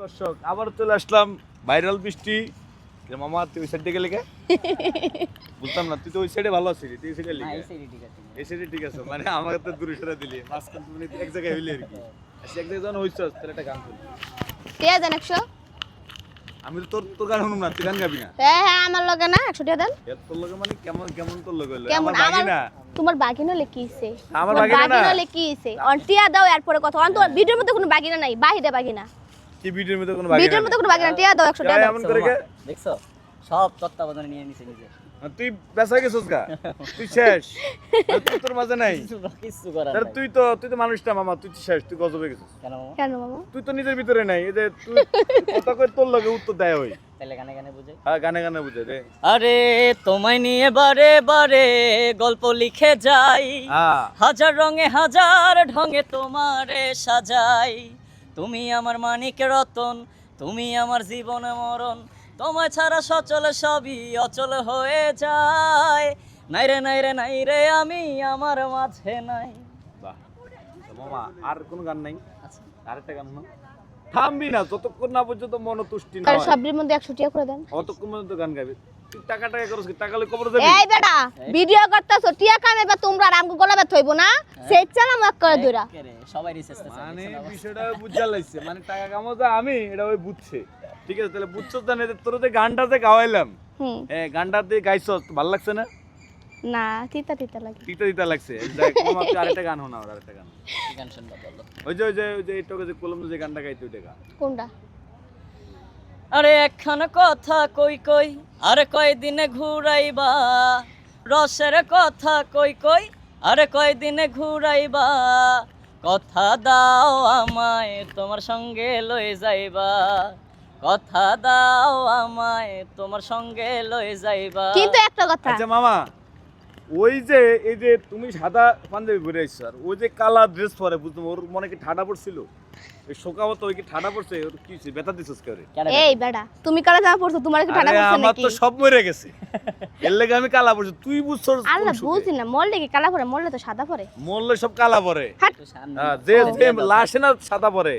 দর্শক আবার চলে আসলাম ভাইরাল বৃষ্টি মামা তুই ওই সাইডে গেলে কে বলতাম না তুই তো ওই সাইডে ভালো আছিস তুই এই সাইডে লিখে এই সাইডে ঠিক আছে মানে আমাকে তো দূরে সরে দিলি মাঝখান তুমি এক জায়গায় হইলি আর কি আচ্ছা এক জায়গায় যখন হইছস তাহলে একটা গান করি টিয়া দেন 100 আমি তো তোর গান শুনুম না তুই গান গাবি না হ্যাঁ হ্যাঁ আমার লগে না 100 টিয়া দেন তোর লগে মানে কেমন কেমন তোর লগে হলো কেমন আমার বাকি না তোমার বাগিনা লিখিছে আমার বাগিনা না লিখিছে অন টিয়া দাও এরপরে কথা অন তোমার ভিডিওর মধ্যে কোনো বাগিনা নাই বাহিরে বাগিনা কি ভিডিওর মধ্যে কোনো বাকি ভিডিওর মধ্যে কোনো বাগিনা টিয়া দাও 100 টিয়া দাও এমন করে কে দেখছো সব তত্ত্বাবধানে নিয়ে নিছে নিজে তুই বেসা গেছস গা তুই শেষ তুই তোর মাঝে নাই কিছু করার তাহলে নাই তুই তো মানুষটা মামা তুই তো শেষ তুই গজবে গেছস কেন মামা কেন মামা তুই তো নিজের ভিতরে নাই এই যে তুই কথা কই তোর লগে উত্তর দেয় হই তাহলে গানে গানে বুঝে হ্যাঁ গানে গানে বুঝে রে আরে তোমায় নিয়ে বারে বারে গল্প লিখে যাই হ্যাঁ হাজার রঙে হাজার ঢঙে তোমারে সাজাই তুমি আমার মানিক রতন তুমি আমার জীবন মরণ তোমায় ছাড়া সচল সবই অচল হয়ে যায় নাই রে নাই রে নাই রে আমি আমার মাঝে নাই বাহ তো মামা আর কোন গান নাই আচ্ছা আরেকটা গান না থামবি না যতক্ষণ না পর্যন্ত মন তুষ্টি না আর হয় সবরির মধ্যে 100 টিয়া করে দেন অতক্ষণ পর্যন্ত গান গাবি তুই টাকা টাকা করছিস কি টাকা লই কবর যাবি এই বেটা ভিডিও করতেছো টিয়া কামাইবা তোমরা আর আমগো গলা ব্যথা হইবো না সেই চালা মাক করে দইরা রে সবাই রিসার্চ মানে বিষয়টা বুঝা লাইছে মানে টাকা কামাও যা আমি এটা ওই বুঝছে ঠিক আছে তাহলে বুঝছস জানে তোর যে গানটা যে গাওয়াইলাম হুম গানটা দিয়ে গাইছস ভালো লাগছে না না তিতা তিতা লাগে তিতা তিতা লাগছে দেখ মামা তুই আরেকটা গান শোনা আরেকটা গান গান শুনবা বলো ওই যে এটাকে যে কলম যে গানটা গাইতে ওইটা গা কোনটা আরে একখান কথা কই কই আরে কয়দিনে ঘুরাইবা রসের কথা কই কই আরে কয়দিনে ঘুরাইবা কথা দাও আমায় তোমার সঙ্গে লয়ে যাইবা কথা দাও আমায় তোমার সঙ্গে লয়ে যাইবা কিন্তু একটা কথা আচ্ছা মামা ওই যে এই যে তুমি সাদা পাঞ্জাবি পরে আইছো আর ওই যে কালা ড্রেস পরে বুঝতে ওর মনে কি ঠাডা পড়ছিল এই শোকাবত ওই কি ঠাডা পড়ছে ওর কি হইছে ব্যথা দিছস কে রে কেন এই বেটা তুমি কালা জামা পরছো তোমার কি ঠাডা আরে পড়ছে আমার নাকি তো সব মরে গেছে এর লাগি আমি কালা পড়ছি তুই বুঝছস আল্লাহ বুঝি না মরলে কি কালা পরে মরলে তো সাদা পরে মরলে সব কালা পরে একটু সামনে হ্যাঁ, যে যে লাশে না সাদা পরে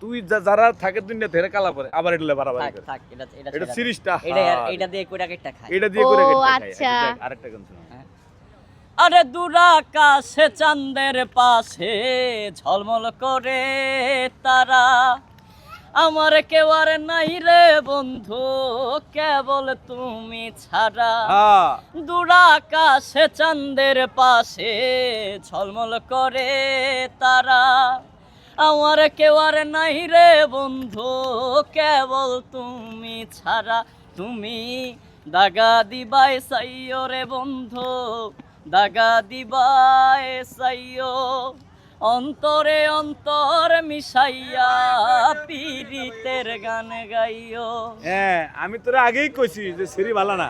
তুই যারা থাকে দুনিয়া ধরে কালা পরে আবার এটা বাড়াবাড়ি থাক করে থাক এটা এটা এটা ছেড়ে দাও। সিরিজটা এটা দিয়ে কই টাকা একটা খাই এটা দিয়ে করে ও, কেটে খাই। আচ্ছা। দেখ, আরেকটা গান শোনা আরে দুরাকাশে চাঁদের পাশে ঝলমল করে তারা আমার কেউ আর নাই রে বন্ধু কেবল তুমি ছাড়া হ্যাঁ দুরাকাশে চাঁদের পাশে ঝলমল করে তারা আমার কেউ আর নাই রে বন্ধু কেবল তুমি ছাড়া তুমি দাগা দিবাই সাইও রে বন্ধু দাগা দিবাই সাইও অন্তরে অন্তর মিশাইয়া পীড়িতের গান গাইও হ্যাঁ আমি তোরা আগেই কইছি যে সিরি ভালো না